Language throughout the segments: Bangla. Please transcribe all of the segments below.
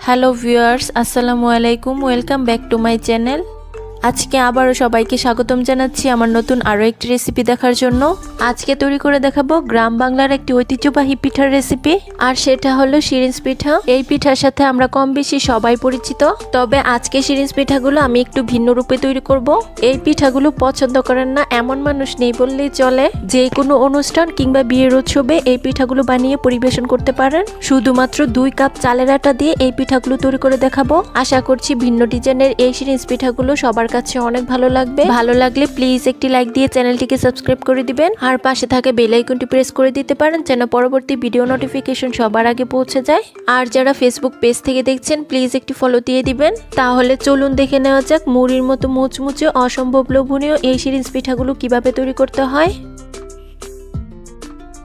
হ্যালো ভিউয়ার্স, আসসালামু আলাইকুম। Welcome back to my channel. আজকে আবারও সবাইকে স্বাগতম জানাচ্ছি আমার নতুন আরও একটি রেসিপি দেখার জন্য। আজকে তৈরি করে দেখাবো গ্রাম বাংলার একটি ঐতিহ্যবাহী পিঠার রেসিপি, আর সেটা হলো শিরিঞ্জ পিঠা। এই পিঠার সাথে আমরা কম বেশি সবাই পরিচিত, তবে আজকে শিরিঞ্জ পিঠাগুলো আমি একটু ভিন্ন রূপে তৈরি করব। এই পিঠাগুলো পছন্দ করেন না এমন মানুষ নেই বললেই চলে। যে কোনো অনুষ্ঠান কিংবা বিয়ের উৎসবে এই পিঠাগুলো বানিয়ে পরিবেশন করতে পারেন। শুধুমাত্র 2 কাপ চালের আটা দিয়ে এই পিঠাগুলো তৈরি করে দেখাবো। আশা করছি ভিন্ন ডিজাইনের এই শিরিঞ্জ পিঠাগুলো সবার কাছে অনেক ভালো লাগবে। ভালো লাগলে প্লিজ একটি লাইক দিয়ে চ্যানেলটিকে সাবস্ক্রাইব করে দিবেন, আর পাশে থাকা বেল আইকনটি প্রেস করে দিতে পারেন যেন পরবর্তী ভিডিও নোটিফিকেশন সবার আগে পৌঁছে যায়। আর যারা ফেসবুক পেজ থেকে দেখছেন প্লিজ একটি ফলো দিয়ে দিবেন। তাহলে চলুন দেখে নেওয়া যাক মুড়ির মতো মুচমুচে অসম্ভব লোভনীয় এই শিরিঞ্জ পিঠাগুলো কিভাবে তৈরি করতে হয়।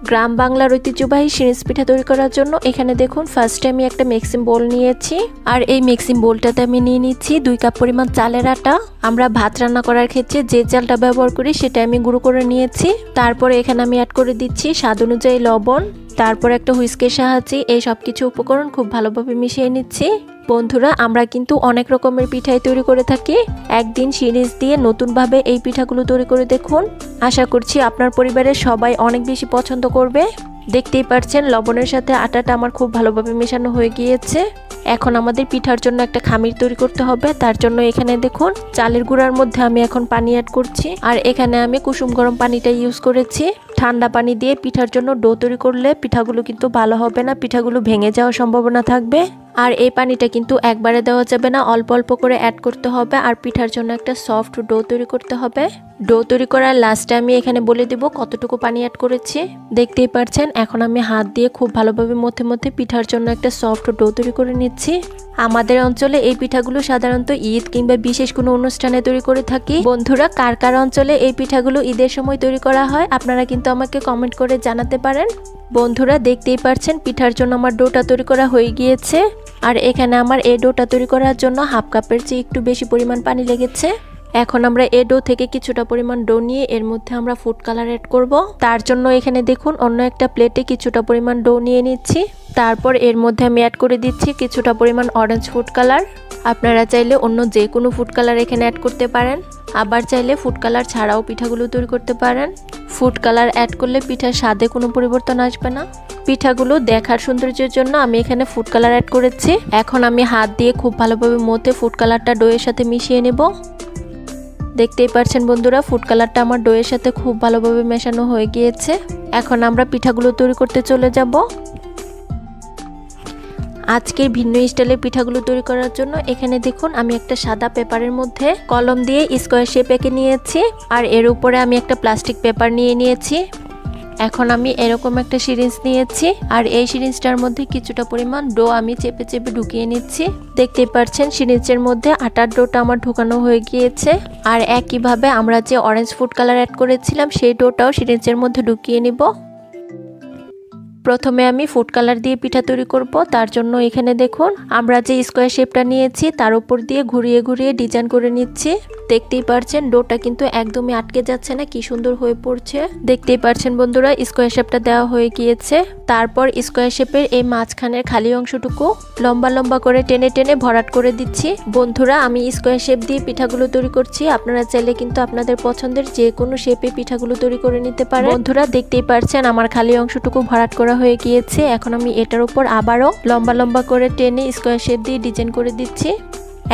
গ্রাম বাংলার ঐতিহ্যবাহী শিরিঞ্জ পিঠা তৈরি করার জন্য এখানে দেখুন ফার্স্টে আমি একটা মিক্সিং বোল নিয়েছি, আর এই মিক্সিং বোলটাতে আমি নিয়ে নিচ্ছি 2 কাপ পরিমাণ চালের আটা। আমরা ভাত রান্না করার ক্ষেত্রে যে চালটা ব্যবহার করি সেটা আমি গুঁড়ো করে নিয়েছি। তারপরে এখানে আমি অ্যাড করে দিচ্ছি স্বাদ অনুযায়ী লবণ। তারপর একটা হুইস্কের সাহায্যে এই সব কিছু উপকরণ খুব ভালোভাবে মিশিয়ে নিচ্ছি। বন্ধুরা, আমরা কিন্তু অনেক রকমের পিঠাই তৈরি করে থাকি। একদিন শিরিঞ্জ দিয়ে নতুনভাবে এই পিঠাগুলো তৈরি করে দেখুন। আশা করছি আপনার পরিবারের সবাই অনেক বেশি পছন্দ করবে। দেখতেই পাচ্ছেন লবণের সাথে আটাটা আমার খুব ভালোভাবে মেশানো হয়ে গিয়েছে। এখন আমাদের পিঠার জন্য একটা খামির তৈরি করতে হবে। তার জন্য এখানে দেখুন চালের গুঁড়ার মধ্যে আমি এখন পানি অ্যাড করছি, আর এখানে আমি কুসুম গরম পানিটা ইউজ করেছি। ঠান্ডা পানি দিয়ে পিঠার জন্য ডো তৈরি করলে পিঠাগুলো কিন্তু ভালো হবে না, পিঠাগুলো ভেঙে যাওয়ার সম্ভাবনা থাকবে। আর এই পানিটা কিন্তু একবারে দেওয়া যাবে না, অল্প অল্প করে অ্যাড করতে হবে। আর পিঠার জন্য একটা সফট ডো তৈরি করতে হবে। ডো তৈরি করার লাস্টে আমি এখানে বলে দিব কতটুকু পানি অ্যাড করেছি। দেখতেই পাচ্ছেন এখন আমি হাত দিয়ে খুব ভালোভাবে মধ্যে মধ্যে পিঠার জন্য একটা সফট ডো তৈরি করে নিচ্ছি। আমাদের অঞ্চলে এই পিঠাগুলো সাধারণত ঈদ কিংবা বিশেষ কোনো অনুষ্ঠানে তৈরি করে থাকি। বন্ধুরা, কার কার অঞ্চলে এই পিঠাগুলো ঈদের সময় তৈরি করা হয় আপনারা কিন্তু আমাকে কমেন্ট করে জানাতে পারেন। বন্ধুরা, দেখতেই পাচ্ছেন পিঠার জন্য আমার ডোটা তৈরি করা হয়ে গিয়েছে। আর এখানে আমার এই ডোটা তৈরি করার জন্য হাফ কাপের চেয়ে একটু বেশি পরিমাণ পানি লেগেছে। এখন আমরা এই ডো থেকে কিছুটা পরিমাণ ডো নিয়ে এর মধ্যে আমরা ফুড কালার অ্যাড করব। তার জন্য এখানে দেখুন অন্য একটা প্লেটে কিছুটা পরিমাণ ডো নিয়ে নিচ্ছি। তারপর এর মধ্যে আমি অ্যাড করে দিচ্ছি কিছুটা পরিমাণ অরেঞ্জ ফুড কালার। আপনারা চাইলে অন্য যে কোনো ফুড কালার এখানে অ্যাড করতে পারেন, আবার চাইলে ফুড কালার ছাড়াও পিঠাগুলো তৈরি করতে পারেন। ফুড কালার অ্যাড করলে পিঠার স্বাদে কোনো পরিবর্তন আসবে না। পিঠাগুলো দেখার সৌন্দর্যের জন্য আমি এখানে ফুড কালার অ্যাড করেছি। এখন আমি হাত দিয়ে খুব ভালোভাবে মথে ফুড কালারটা ডোয়ের সাথে মিশিয়ে নেব। দেখতেই পাচ্ছেন বন্ধুরা, ফুড কালারটা আমার ডোয়ের সাথে খুব ভালোভাবে মেশানো হয়ে গিয়েছে। এখন আমরা পিঠাগুলো তৈরি করতে চলে যাব। আজকের ভিন্ন স্টাইলের পিঠাগুলো তৈরি করার জন্য এখানে দেখুন আমি একটা সাদা পেপারের মধ্যে কলম দিয়ে স্কোয়ার শেপ এঁকে নিয়েছি, আর এর উপরে আমি একটা প্লাস্টিক পেপার নিয়ে নিয়েছি। এখন আমি এরকম একটা সিরিঞ্জ নিয়েছি, আর এই সিরিঞ্জটার মধ্যে কিছুটা পরিমাণ ডো আমি চেপে চেপে ঢুকিয়ে নিচ্ছি। দেখতেই পাচ্ছেন সিরিঞ্জের মধ্যে আটার ডোটা আমার ঢোকানো হয়ে গিয়েছে। আর একইভাবে আমরা যে অরেঞ্জ ফুড কালার অ্যাড করেছিলাম সেই ডোটাও সিরিঞ্জের মধ্যে ঢুকিয়ে নিব। প্রথমে আমি ফুড কালার দিয়ে পিঠা তৈরি করব। তার জন্য এখানে দেখুন আমরা যে স্কোয়ার শেপটা নিয়েছি তার উপর দিয়ে ঘুরিয়ে ঘুরিয়ে ডিজাইন করে নিচ্ছি। দেখতেই পাচ্ছেন ডোটা কিন্তু একদমই আটকে যাচ্ছে না, কি সুন্দর হয়ে পড়ছে। দেখতেই পাচ্ছেন বন্ধুরা, স্কোয়ার শেপটা দেওয়া হয়ে গিয়েছে। তারপর স্কোয়ার শেপের এই মাঝখানের খালি অংশটুকু লম্বা লম্বা করে টেনে টেনে ভরাট করে দিচ্ছি। বন্ধুরা, আমি স্কোয়ার শেপ দিয়ে পিঠাগুলো তৈরি করছি, আপনারা চাইলে কিন্তু আপনাদের পছন্দের যে কোনো শেপে পিঠাগুলো তৈরি করে নিতে পারেন। বন্ধুরা, দেখতেই পাচ্ছেন আমার খালি অংশটুকু ভরাট করা হয়ে গিয়েছে। এখন আমি এটার উপর আবারও লম্বা লম্বা করে টেনে স্কোয়ার শেপ দিয়ে ডিজাইন করে দিচ্ছি।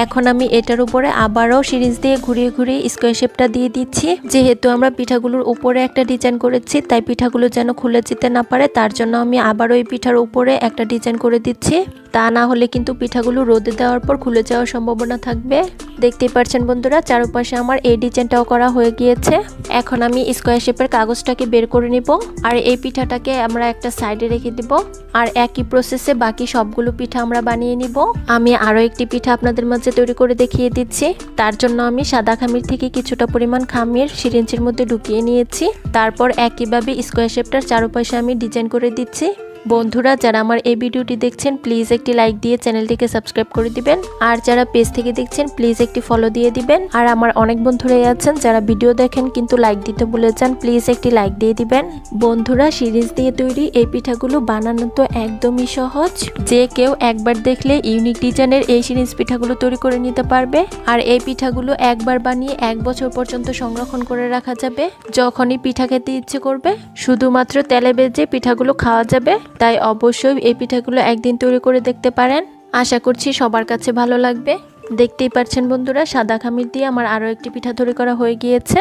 এখন আমি এটার উপরে আবারও সিরিঞ্জ দিয়ে ঘুরিয়ে ঘুরিয়ে স্কোয়ার শেপটা দিয়ে দিচ্ছি। যেহেতু আমরা পিঠাগুলোর উপরে একটা ডিজাইন করেছি, তাই পিঠাগুলো যেন খুলে যেতে না পারে তার জন্য আমি আবারও এই পিঠার উপরে একটা ডিজাইন করে দিচ্ছি। তা না হলে কিন্তু পিঠাগুলো রোদে দেওয়ার পর খুলে যাওয়ার সম্ভাবনা থাকবে। দেখতেই পাচ্ছেন বন্ধুরা, চারপাশে আমার এই ডিজাইনটাও করা হয়ে গিয়েছে। এখন আমি স্কোয়ার শেপের কাগজটাকে বের করে নিব, আর এই পিঠাটাকে আমরা একটা সাইডে রেখে দিব। আর একই প্রসেসে বাকি সবগুলো পিঠা আমরা বানিয়ে নিব। আমি আরও একটি পিঠা আপনাদের মাঝে তৈরি করে দেখিয়ে দিচ্ছি। তার জন্য আমি সাদা খামির থেকে কিছুটা পরিমাণ খামির সিরিঞ্জের মধ্যে ঢুকিয়ে নিয়েছি। তারপর একইভাবে স্কোয়ার শেপটার চারপাশে আমি ডিজাইন করে দিচ্ছি। বন্ধুরা যারা আমার এই ভিডিওটি দেখছেন প্লিজ একটি লাইক দিয়ে চ্যানেলটিকে সাবস্ক্রাইব করে দিবেন, আর যারা পেজ থেকে দেখছেন প্লিজ একটি ফলো দিয়ে দিবেন। আর আমার অনেক বন্ধুরাই আছেন যারা ভিডিও দেখেন কিন্তু লাইক দিতে ভুলে যান, প্লিজ একটি লাইক দিয়ে দিবেন। বন্ধুরা সিরিজ দিয়ে তৈরি এই পিঠাগুলো বানানো তো একদমই সহজ, যে কেউ একবার দেখলে ইউনিক ডিজাইনের এই সিরিজ পিঠাগুলো তৈরি করে নিতে পারবে। আর এই পিঠাগুলো একবার বানিয়ে 1 বছর পর্যন্ত সংরক্ষণ করে রাখা যাবে, যখনই পিঠা খেতে ইচ্ছে করবে শুধুমাত্র তেলে ভেজে পিঠাগুলো খাওয়া যাবে। তাই অবশ্যই এই পিঠাগুলো একদিন তৈরি করে দেখতে পারেন, আশা করছি সবার কাছে ভালো লাগবে। দেখতেই পাচ্ছেন বন্ধুরা সাদা খামির দিয়ে আমার আরও একটি পিঠা তৈরি করা হয়ে গিয়েছে।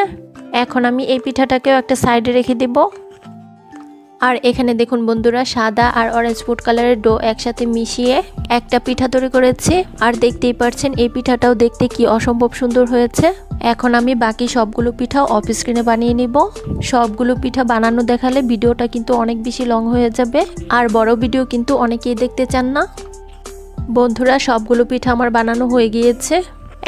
এখন আমি এই পিঠাটাকেও একটা সাইডে রেখে দেব। আর এখানে দেখুন বন্ধুরা সাদা আর অরেঞ্জ ফুড কালারের ডো একসাথে মিশিয়ে একটা পিঠা তৈরি করেছি। আর দেখতেই পাচ্ছেন এই পিঠাটাও দেখতে কি অসম্ভব সুন্দর হয়েছে। এখন আমি বাকি সবগুলো পিঠাও অফ স্ক্রিনে বানিয়ে নিব। সবগুলো পিঠা বানানো দেখালে ভিডিওটা কিন্তু অনেক বেশি লং হয়ে যাবে, আর বড় ভিডিও কিন্তু অনেকেই দেখতে চান না। বন্ধুরা সবগুলো পিঠা আমার বানানো হয়ে গিয়েছে।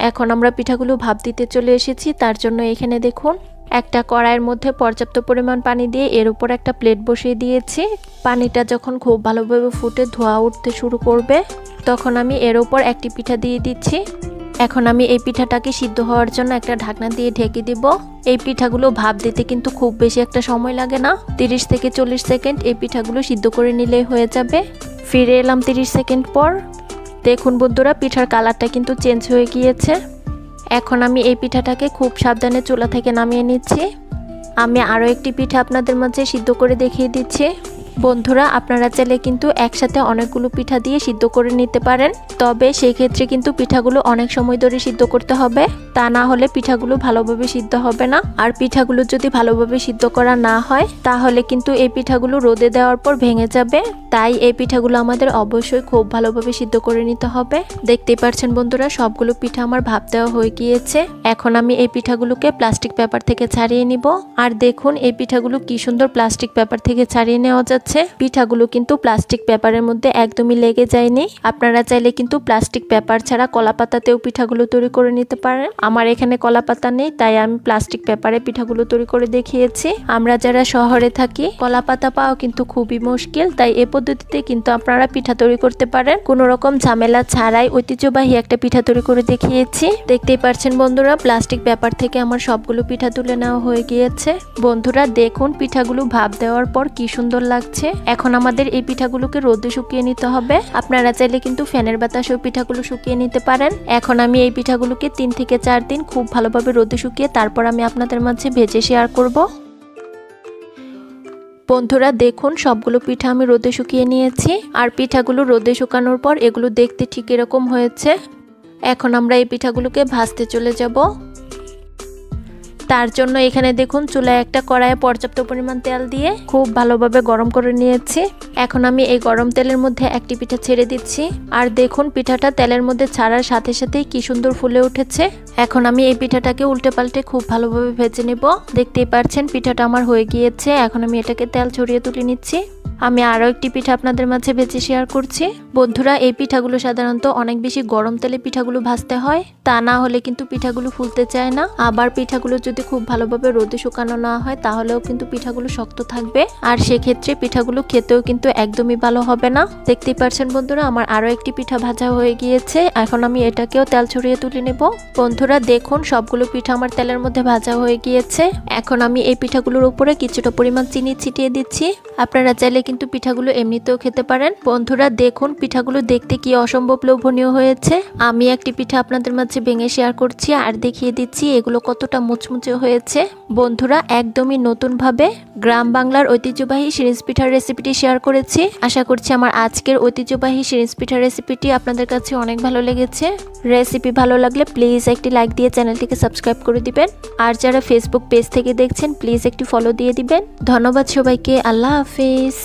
এখন আমরা পিঠাগুলো ভাপ দিতে চলে এসেছি। তার জন্য এখানে দেখুন একটা কড়াইয়ের মধ্যে পর্যাপ্ত পরিমাণ পানি দিয়ে এর উপর একটা প্লেট বসিয়ে দিয়েছি। পানিটা যখন খুব ভালোভাবে ফুটে ধোঁয়া উঠতে শুরু করবে তখন আমি এর উপর একটি পিঠা দিয়ে দিচ্ছি। এখন আমি এই পিঠাটাকে সিদ্ধ হওয়ার জন্য একটা ঢাকনা দিয়ে ঢেকে দিব। এই পিঠাগুলো ভাপ দিতে কিন্তু খুব বেশি একটা সময় লাগে না, 30 থেকে 40 সেকেন্ড এই পিঠাগুলো সিদ্ধ করে নিলেই হয়ে যাবে। ফিরে এলাম 30 সেকেন্ড পর। দেখুন বন্ধুরা পিঠার কালারটা কিন্তু চেঞ্জ হয়ে গিয়েছে। এখন আমি এই পিঠাটাকে খুব সাবধানে চুলা থেকে নামিয়ে নিচ্ছি। আমি আরও একটি পিঠা আপনাদের মাঝে সিদ্ধ করে দেখিয়ে দিচ্ছি। বন্ধুরা আপনারা চাইলে কিন্তু একসাথে অনেকগুলো পিঠা দিয়ে সিদ্ধ করে নিতে পারেন, তবে সেই ক্ষেত্রে কিন্তু পিঠাগুলো অনেক সময় ধরে সিদ্ধ করতে হবে, তা না হলে পিঠাগুলো ভালোভাবে সিদ্ধ হবে না। আর পিঠাগুলো যদি ভালোভাবে সিদ্ধ করা না হয় তাহলে কিন্তু এই পিঠাগুলো রোদে দেওয়ার পর ভেঙে যাবে। তাই এই পিঠাগুলো আমাদের অবশ্যই খুব ভালোভাবে সিদ্ধ করে নিতে হবে। দেখতেই পাচ্ছেন বন্ধুরা সবগুলো পিঠা আমার ভাপ দেওয়া হয়ে গিয়েছে। এখন আমি এই পিঠাগুলোকে প্লাস্টিক পেপার থেকে ছাড়িয়ে নিব। আর দেখুন এই পিঠাগুলো কি সুন্দর প্লাস্টিক পেপার থেকে ছাড়িয়ে নেওয়া যাচ্ছে। পিঠাগুলো কিন্তু প্লাস্টিক পেপারের মধ্যে একদমই লেগে যায়নি। আপনারা চাইলে কিন্তু প্লাস্টিক পেপার ছাড়া কলা পাতাতেও পিঠাগুলো তৈরি করে নিতে পারেন। আমার এখানে কলা পাতা নেই তাই আমি প্লাস্টিক পেপারে পিঠাগুলো তৈরি করে দেখিয়েছি। আমরা যারা শহরে থাকি কলা পাতা পাওয়া কিন্তু খুবই মুশকিল, তাই এই পদ্ধতিতে কিন্তু আপনারা পিঠা তৈরি করতে পারেন। কোনো রকম ঝামেলা ছাড়াই ঐতিহ্যবাহী একটা পিঠা তৈরি করে দেখিয়েছি। দেখতেই পাচ্ছেন বন্ধুরা প্লাস্টিক পেপার থেকে আমার সবগুলো পিঠা তুলে নেওয়া হয়ে গিয়েছে। বন্ধুরা দেখুন পিঠাগুলো ভাপ দেওয়ার পর কি সুন্দর লাগছে। এখন আমাদের এই পিঠাগুলোকে রোদে শুকিয়ে নিতে হবে। আপনারা চাইলে কিন্তু ফ্যানের বাতাসেও পিঠাগুলো শুকিয়ে নিতে পারেন। এখন আমি এই পিঠাগুলোকে 3 থেকে 4 দিন খুব ভালোভাবে রোদে শুকিয়ে তারপর আমি আপনাদের মাঝে ভেজে শেয়ার করব। বন্ধুরা দেখুন সবগুলো পিঠা আমি রোদে শুকিয়ে নিয়েছি। আর পিঠাগুলো রোদে শুকানোর পর এগুলো দেখতে ঠিক এরকম হয়েছে। এখন আমরা এই পিঠাগুলোকে ভাজতে চলে যাব। তার জন্য এখানে দেখুন চুলায় একটা কড়াইয়ে পর্যাপ্ত পরিমাণ তেল দিয়ে খুব ভালোভাবে গরম করে নিয়েছি। এখন আমি এই গরম তেলের মধ্যে একটি পিঠা ছেড়ে দিচ্ছি। আর দেখুন পিঠাটা তেলের মধ্যে ছাড়ার সাথে সাথেই কি সুন্দর ফুলে উঠেছে। এখন আমি এই পিঠাটাকে উল্টে পাল্টে খুব ভালোভাবে ভেজে নেব। দেখতেই পাচ্ছেন পিঠাটা আমার হয়ে গিয়েছে। এখন আমি এটাকে তেল ছড়িয়ে তুলে নিচ্ছি। আমি আরও একটি পিঠা আপনাদের মাঝে ভেজে শেয়ার করছি। বন্ধুরা এই পিঠাগুলো সাধারণত অনেক বেশি গরম তেলে পিঠাগুলো ভাজতে হয়, তা না হলে কিন্তু পিঠাগুলো ফুলতে চায় না। আবার পিঠাগুলো যদি খুব ভালোভাবে রোদে শুকানো না হয় তাহলেও কিন্তু পিঠাগুলো শক্ত থাকবে, আর সেক্ষেত্রে পিঠাগুলো খেতেও কিন্তু একদমই ভালো হবে না। দেখতেই পাচ্ছেন বন্ধুরা আমার আরও একটি পিঠা ভাজা হয়ে গিয়েছে। এখন আমি এটাকেও তেল ছড়িয়ে তুলে নেব। বন্ধুরা দেখুন সবগুলো পিঠা আমার তেলের মধ্যে ভাজা হয়ে গিয়েছে। এখন আমি এই পিঠাগুলোর উপরে কিছুটা পরিমাণ চিনি ছিটিয়ে দিচ্ছি। আপনারা চাইলে কিন্তু পিঠাগুলো এমনিতেও খেতে পারেন। বন্ধুরা দেখুন পিঠাগুলো দেখতে কি অসম্ভব লোভনীয় হয়েছে। আমি একটি পিঠা আপনাদের মাঝে ভেঙে শেয়ার করছি আর দেখিয়ে দিচ্ছি এগুলো কতটা মুচমুচে হয়েছে। বন্ধুরা একদমই নতুনভাবে গ্রাম বাংলার ঐতিহ্যবাহী সিরিঞ্জ পিঠার রেসিপিটি শেয়ার করেছি। আশা করছি আমার আজকের ঐতিহ্যবাহী সিরিঞ্জ পিঠার রেসিপিটি আপনাদের কাছে অনেক ভালো লেগেছে। রেসিপি ভালো লাগলে প্লিজ একটি লাইক দিয়ে চ্যানেলটিকে সাবস্ক্রাইব করে দিবেন। আর যারা ফেসবুক পেজ থেকে দেখছেন প্লিজ একটি ফলো দিয়ে দিবেন। ধন্যবাদ সবাইকে। আল্লাহ হাফেজ।